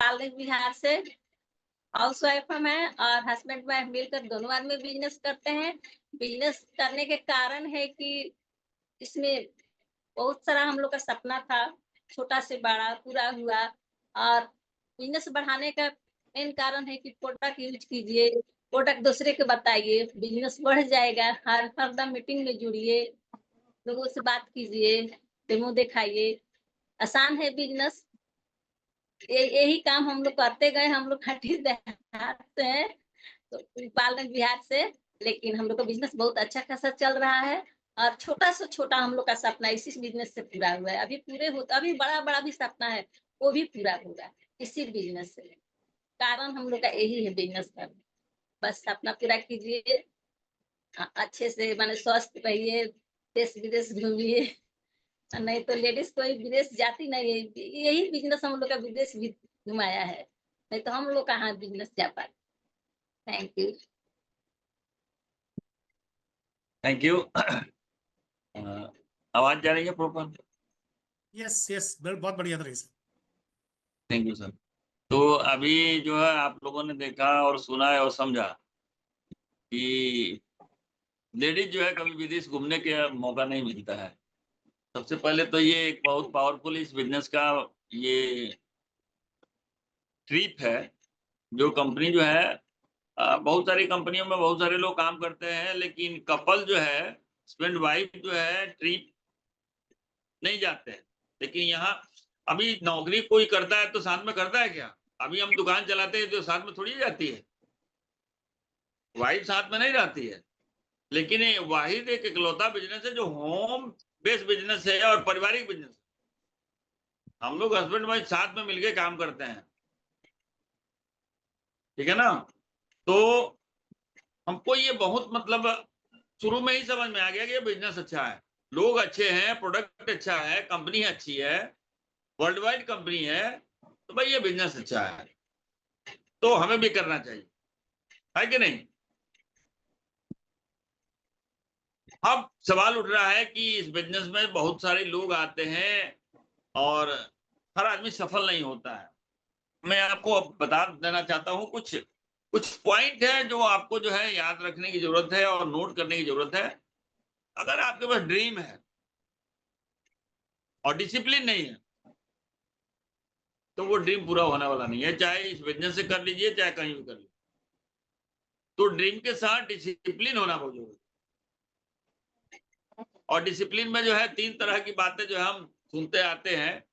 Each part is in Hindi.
पालने बिहार से हाउस वाइफ हम हैं और हस्बैंड वाइफ मिलकर दोनों आदमी बिजनेस करते हैं। बिजनेस करने के कारण है कि इसमें बहुत सारा हम लोग का सपना था, छोटा से बड़ा पूरा हुआ। और बिजनेस बढ़ाने का मेन कारण है कि प्रोडक्ट यूज कीजिए, प्रोडक्ट दूसरे को बताइए, बिजनेस बढ़ जाएगा। हरदम मीटिंग में जुड़िए, लोगों से बात कीजिए, डेमो दिखाइए। आसान है बिजनेस। यही काम हम लोग करते गए। हम लोग खट्टी देहात से हैं, तो पालने बिहार से, लेकिन हम लोग का बिजनेस बहुत अच्छा खासा चल रहा है। और छोटा से छोटा हम लोग का सपना इसी बिजनेस से पूरा हुआ है। अभी पूरे होता, अभी बड़ा बड़ा भी सपना है, वो भी पूरा होगा इसी बिजनेस से। कारण हम लोग का यही है बिजनेस करना। बस सपना पूरा कीजिए, अच्छे से माने स्वस्थ रहिए, देश विदेश घूमिए। नहीं तो लेडीज कोई विदेश जाती नहीं है। यही बिजनेस हम लोग का विदेश भी घुमाया है, नहीं तो हम लोग कहाँ बिजनेस जा पाते। Thank you. Thank you. आवाज जा रही है प्रॉपर? यस यस, बहुत बढ़िया तरीके से। Thank you sir. तो अभी जो है आप लोगों ने देखा और सुना है और समझा कि लेडीज जो है कभी विदेश घूमने का मौका नहीं मिलता है। सबसे पहले तो ये एक बहुत पावरफुल इस बिजनेस का ये ट्रिप है, जो कंपनी जो है बहुत सारी कंपनियों में बहुत सारे लोग काम करते हैं, लेकिन कपल जो है हस्बैंड वाइफ जो है ट्रिप नहीं जाते हैं। लेकिन यहाँ अभी नौकरी कोई करता है तो साथ में करता है क्या? अभी हम दुकान चलाते हैं तो साथ में थोड़ी जाती है, वाइफ साथ में नहीं रहती है। लेकिन ये वाहिद एक इकलौता बिजनेस है जो होम बेस्ड बिजनेस है और पारिवारिक बिजनेस है। हम लोग हस्बैंड वाइफ साथ में मिलके काम करते हैं, ठीक है ना। तो हमको ये बहुत मतलब शुरू में ही समझ में आ गया कि ये बिजनेस अच्छा है, लोग अच्छे हैं, प्रोडक्ट अच्छा है, कंपनी अच्छी है, वर्ल्ड वाइड कंपनी है, तो भाई ये बिजनेस अच्छा है, तो हमें भी करना चाहिए, है कि नहीं। अब सवाल उठ रहा है कि इस बिजनेस में बहुत सारे लोग आते हैं और हर आदमी सफल नहीं होता है। मैं आपको अब बता देना चाहता हूं कुछ कुछ पॉइंट है जो आपको जो है याद रखने की जरूरत है और नोट करने की जरूरत है। अगर आपके पास ड्रीम है और डिसिप्लिन नहीं है तो वो ड्रीम पूरा होने वाला नहीं है, चाहे इस बिजनेस से कर लीजिए चाहे कहीं भी कर लीजिए। तो ड्रीम के साथ डिसिप्लिन होना बहुत जरूरी है। और डिसिप्लिन में जो है 3 तरह की बातें जो है हम सुनते आते हैं,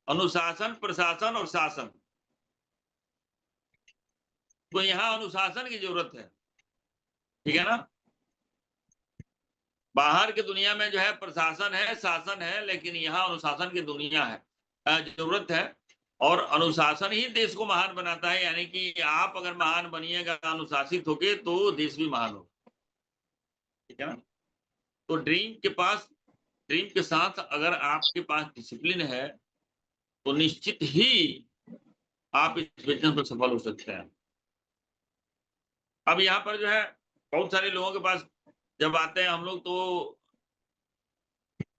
अनुशासन, प्रशासन और शासन। तो यहाँ अनुशासन की जरूरत है, ठीक है ना। बाहर की दुनिया में जो है प्रशासन है, शासन है, लेकिन यहाँ अनुशासन की दुनिया है, जरूरत है। और अनुशासन ही देश को महान बनाता है, यानी कि आप अगर महान बनिएगा अनुशासित होके तो देश भी महान होगा, ठीक है ना। तो ड्रीम के साथ अगर आपके पास डिसिप्लिन है तो निश्चित ही आप इस बिजनेस में सफल हो सकते हैं। अब यहाँ पर जो है बहुत सारे लोगों के पास जब आते हैं हम लोग तो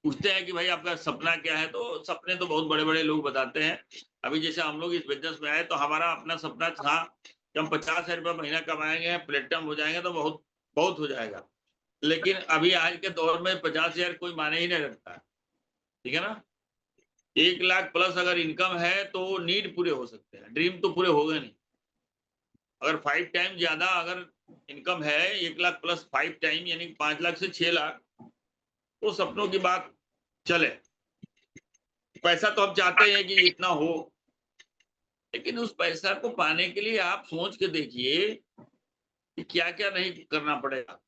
पूछते हैं कि भाई आपका सपना क्या है, तो सपने तो बहुत बड़े बड़े लोग बताते हैं। अभी जैसे हम लोग इस बिजनेस में आए तो हमारा अपना सपना था कि हम 50,000 रुपये महीना कमाएंगे, प्लेटफॉर्म हो जाएंगे तो बहुत बहुत हो जाएगा। लेकिन अभी आज के दौर में 50,000 कोई माने ही नहीं रखता है, ठीक है ना। 1 लाख प्लस अगर इनकम है तो नीड पूरे हो सकते हैं, ड्रीम तो पूरे हो गए नहीं। अगर 5 टाइम ज्यादा अगर इनकम है, 1 लाख प्लस 5 टाइम यानी 5 लाख से 6 लाख, तो सपनों की बात चले। पैसा तो हम चाहते हैं कि इतना हो, लेकिन उस पैसा को पाने के लिए आप सोच के देखिए कि क्या क्या नहीं करना पड़ेगा।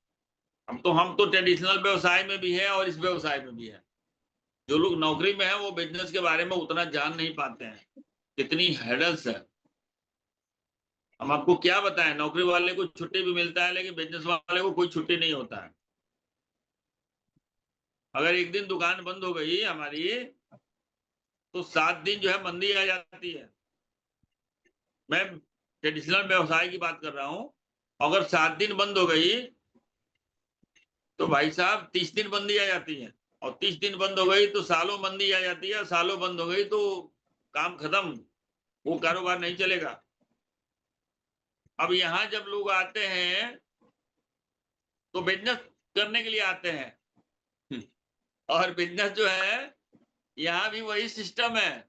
हम तो ट्रेडिशनल व्यवसाय में भी है और इस व्यवसाय में भी है। जो लोग नौकरी में है वो बिजनेस के बारे में उतना जान नहीं पाते हैं, कितनी हैडल्स है। हम आपको क्या बताएं, नौकरी वाले को छुट्टी भी मिलता है लेकिन बिजनेस वाले को कोई छुट्टी नहीं होता है। अगर एक दिन दुकान बंद हो गई हमारी तो 7 दिन जो है मंदी आ जाती है। मैं ट्रेडिशनल व्यवसाय की बात कर रहा हूं। अगर 7 दिन बंद हो गई तो भाई साहब 30 दिन मंदी आ जाती है, और 30 दिन बंद हो गई तो सालों मंदी आ जाती है, सालों बंद हो गई तो काम खत्म, वो कारोबार नहीं चलेगा। अब यहाँ जब लोग आते हैं तो बिजनेस करने के लिए आते हैं और बिजनेस जो है यहाँ भी वही सिस्टम है।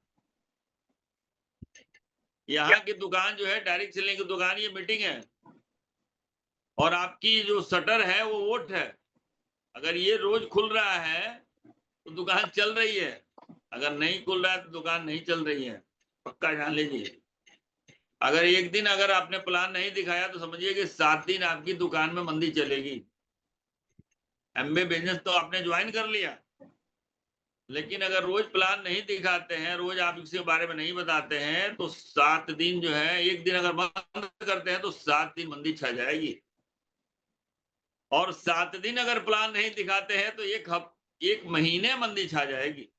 यहाँ की दुकान जो है डायरेक्ट सेलिंग की दुकान, ये मीटिंग है और आपकी जो शटर है वो वोट है। अगर ये रोज खुल रहा है तो दुकान चल रही है, अगर नहीं खुल रहा है तो दुकान नहीं चल रही है, पक्का जान लीजिए। अगर एक दिन अगर आपने प्लान नहीं दिखाया तो समझिए कि 7 दिन आपकी दुकान में मंदी चलेगी। एमबीए बिजनेस तो आपने ज्वाइन कर लिया, लेकिन अगर रोज प्लान नहीं दिखाते हैं, रोज आप इसके बारे में नहीं बताते हैं, तो 7 दिन जो है, एक दिन अगर बंद करते हैं तो 7 दिन मंदी छा जाएगी। और 7 दिन अगर प्लान नहीं दिखाते हैं तो एक महीने मंदी छा जाएगी।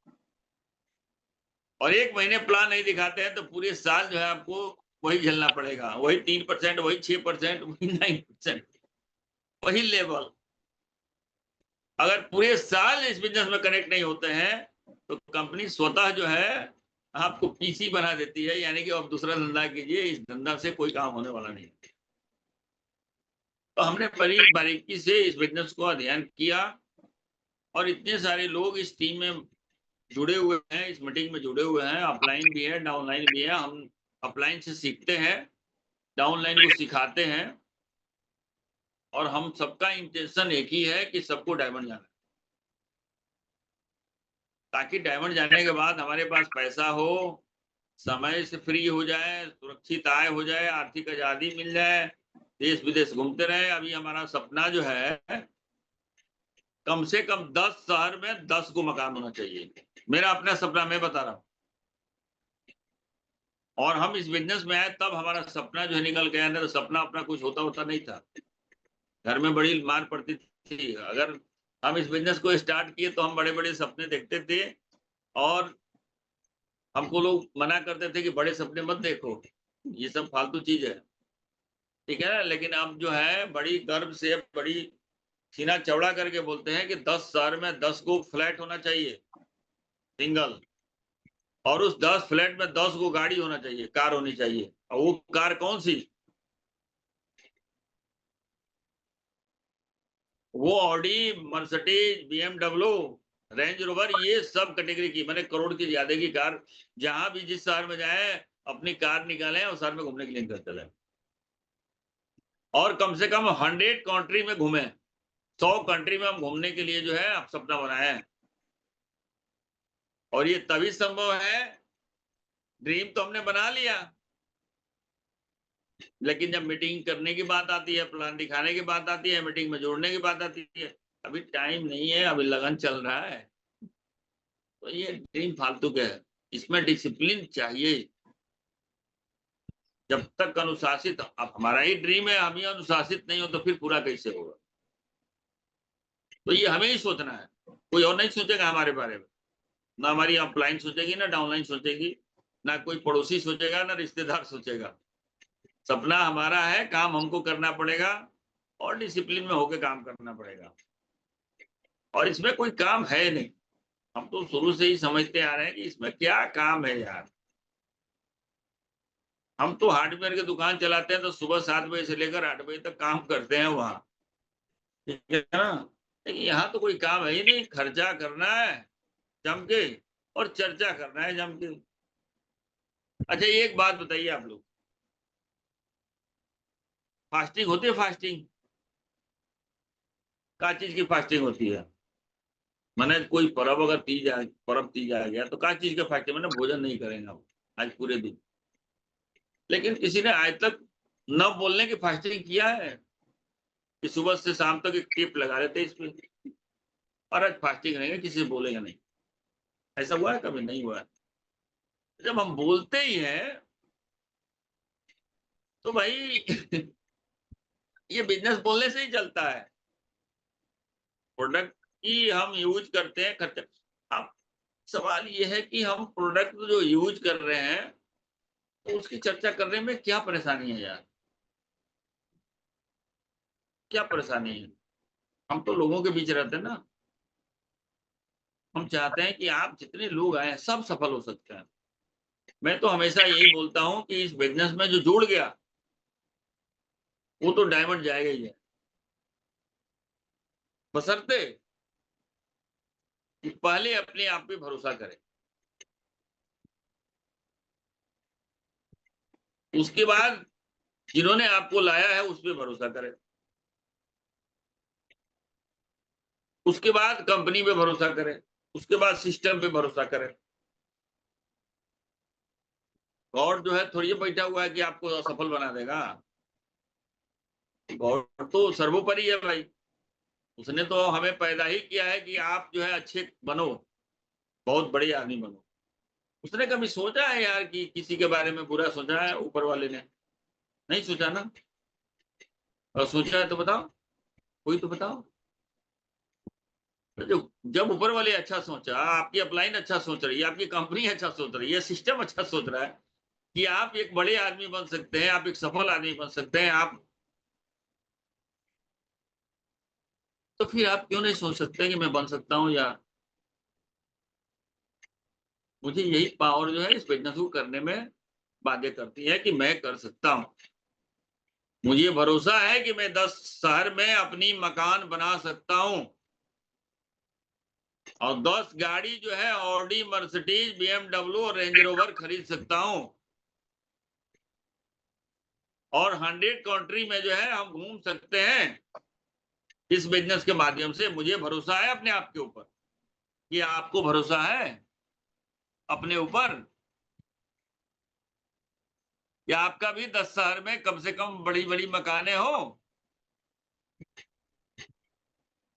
और 1 महीने प्लान नहीं दिखाते हैं तो पूरे साल जो है आपको वही झेलना पड़ेगा, वही 3%, वही 6%, वही 9%, वही लेवल। अगर पूरे साल इस बिजनेस में कनेक्ट नहीं होते हैं तो कंपनी स्वतः जो है आपको पीसी बना देती है, यानी कि अब दूसरा धंधा कीजिए, इस धंधा से कोई काम होने वाला नहीं। तो हमने बड़ी बारीकी से इस बिजनेस को अध्ययन किया और इतने सारे लोग इस टीम में जुड़े हुए हैं, इस मीटिंग में जुड़े हुए हैं, अपलाइन भी है, डाउनलाइन भी है। हम अपलाइन से सीखते हैं, डाउनलाइन को सिखाते हैं और हम सबका इंटेंशन एक ही है कि सबको डायमंड जाना, ताकि डायमंड जाने के बाद हमारे पास पैसा हो, समय से फ्री हो जाए, सुरक्षित आय हो जाए, आर्थिक आजादी मिल जाए, देश विदेश घूमते रहे। अभी हमारा सपना जो है कम से कम 10 शहर में 10 को मकान होना चाहिए, मेरा अपना सपना मैं बता रहा हूँ। और हम इस बिजनेस में आए तब हमारा सपना जो है निकल गया, नहीं तो सपना अपना कुछ होता नहीं था। घर में बड़ी मार पड़ती थी। अगर हम इस बिजनेस को स्टार्ट किए तो हम बड़े बड़े सपने देखते थे और हमको लोग मना करते थे कि बड़े सपने मत देखो, ये सब फालतू चीज है, ठीक है ना। लेकिन अब जो है बड़ी गर्व से, बड़ी सीना चौड़ा करके बोलते हैं कि 10 शहर में 10 को फ्लैट होना चाहिए, सिंगल, और उस 10 फ्लैट में 10 को गाड़ी होना चाहिए, कार होनी चाहिए। और वो कार कौन सी? वो Audi, Mercedes, BMW, range rover, ये सब कैटेगरी की, मैंने करोड़ की ज्यादा की कार, जहां भी जिस शहर में जाए अपनी कार निकालें और शहर में घूमने के लिए निकल चले, और कम से कम 100 कंट्री में घूमे, 100 कंट्री में हम घूमने के लिए जो है आप सपना बनाए हैं। और ये तभी संभव है, ड्रीम तो हमने बना लिया, लेकिन जब मीटिंग करने की बात आती है, प्लान दिखाने की बात आती है, मीटिंग में जोड़ने की बात आती है, अभी टाइम नहीं है, अभी लगन चल रहा है, तो ये ड्रीम फालतू के है। इसमें डिसिप्लिन चाहिए। जब तक अनुशासित, अब हमारा ही ड्रीम है, हम ही अनुशासित नहीं हो तो फिर पूरा कैसे होगा? तो ये हमें ही सोचना है, कोई और नहीं सोचेगा हमारे बारे में। ना हमारी अपलाइन सोचेगी, ना डाउनलाइन सोचेगी, ना कोई पड़ोसी सोचेगा, ना रिश्तेदार सोचेगा। सपना हमारा है, काम हमको करना पड़ेगा और डिसिप्लिन में होकर काम करना पड़ेगा। और इसमें कोई काम है नहीं, हम तो शुरू से ही समझते आ रहे हैं कि इसमें क्या काम है यार। हम तो हार्डवेयर की दुकान चलाते हैं तो सुबह 7 बजे से लेकर 8 बजे तक काम करते हैं वहां, ठीक है ना। लेकिन यहाँ तो कोई काम है ही नहीं, खर्चा करना है जम के और चर्चा करना है जम के। अच्छा एक बात बताइए आप लोग, फास्टिंग होती है? फास्टिंग क्या चीज की फास्टिंग होती है? मैंने कोई पर्व अगर पर्व तीज आ गया तो क्या चीज का फास्टिंग, मैंने भोजन नहीं करेंगे हम आज पूरे दिन। लेकिन किसी ने आज तक न बोलने की फास्टिंग किया है कि सुबह से शाम तक एक टिप लगा लेते इसमें और आज फास्टिंग रहेंगे, किसी से बोलेगा नहीं? ऐसा हुआ है? कभी नहीं हुआ है। जब हम बोलते ही हैं तो भाई ये बिजनेस बोलने से ही चलता है। प्रोडक्ट की हम यूज करते हैं, खर्चा। अब सवाल ये है कि हम प्रोडक्ट जो यूज कर रहे हैं तो उसकी चर्चा करने में क्या परेशानी है यार? क्या परेशानी है? हम तो लोगों के बीच रहते हैं ना। हम चाहते हैं कि आप जितने लोग आए हैं सब सफल हो सकते हैं। मैं तो हमेशा यही बोलता हूं कि इस बिजनेस में जो जुड़ गया वो तो डायमंड जाएगा ही है, बशर्ते कि पहले अपने आप पे भरोसा करें, उसके बाद जिन्होंने आपको लाया है उस पे भरोसा करें, उसके बाद कंपनी पे भरोसा करें, उसके बाद सिस्टम पे भरोसा करें। गॉड जो है थोड़ी बैठा हुआ है कि आपको असफल बना देगा। गॉड तो सर्वोपरि है भाई, उसने तो हमें पैदा ही किया है कि आप जो है अच्छे बनो, बहुत बड़े आदमी बनो। उसने कभी सोचा है यार कि किसी के बारे में बुरा सोचा है ऊपर वाले ने? नहीं सोचा ना। और सोचा है तो बताओ, कोई तो बताओ। तो जो जब ऊपर वाले अच्छा सोचा, आपकी अपलाइन अच्छा सोच रही है, आपकी कंपनी अच्छा सोच रही है, सिस्टम अच्छा सोच रहा है कि आप एक बड़े आदमी बन सकते हैं, आप एक सफल आदमी बन सकते हैं, आप तो फिर आप क्यों नहीं सोच सकते कि मैं बन सकता हूँ? या मुझे यही पावर जो है इस बिजनेस को करने में बाध्य करती है कि मैं कर सकता हूँ। मुझे भरोसा है कि मैं 10 शहर में अपनी मकान बना सकता हूँ और 10 गाड़ी जो है ऑडी, मर्सिडीज, BMW और रेंज रोवर खरीद सकता हूँ और 100 कंट्री में जो है हम घूम सकते हैं इस बिजनेस के माध्यम से। मुझे भरोसा है अपने आप के ऊपर। ये आपको भरोसा है अपने ऊपर? या आपका भी 10 शहर में कम से कम बड़ी बड़ी मकाने हो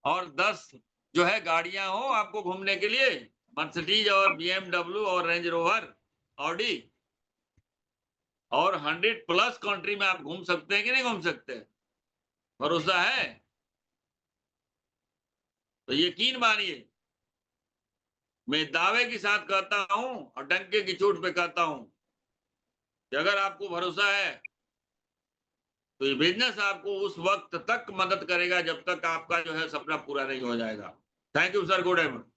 और 10 जो है गाड़ियां हो आपको घूमने के लिए, मर्सिडीज और BMW और रेंज रोवर, ऑडी, और 100 प्लस कंट्री में आप घूम सकते हैं कि नहीं घूम सकते? भरोसा है तो यकीन मानिए, मैं दावे के साथ कहता हूं और डंके की चोट पे कहता हूं कि अगर आपको भरोसा है तो ये बिजनेस आपको उस वक्त तक मदद करेगा जब तक आपका जो है सपना पूरा नहीं हो जाएगा। Thank you sir, good everyone.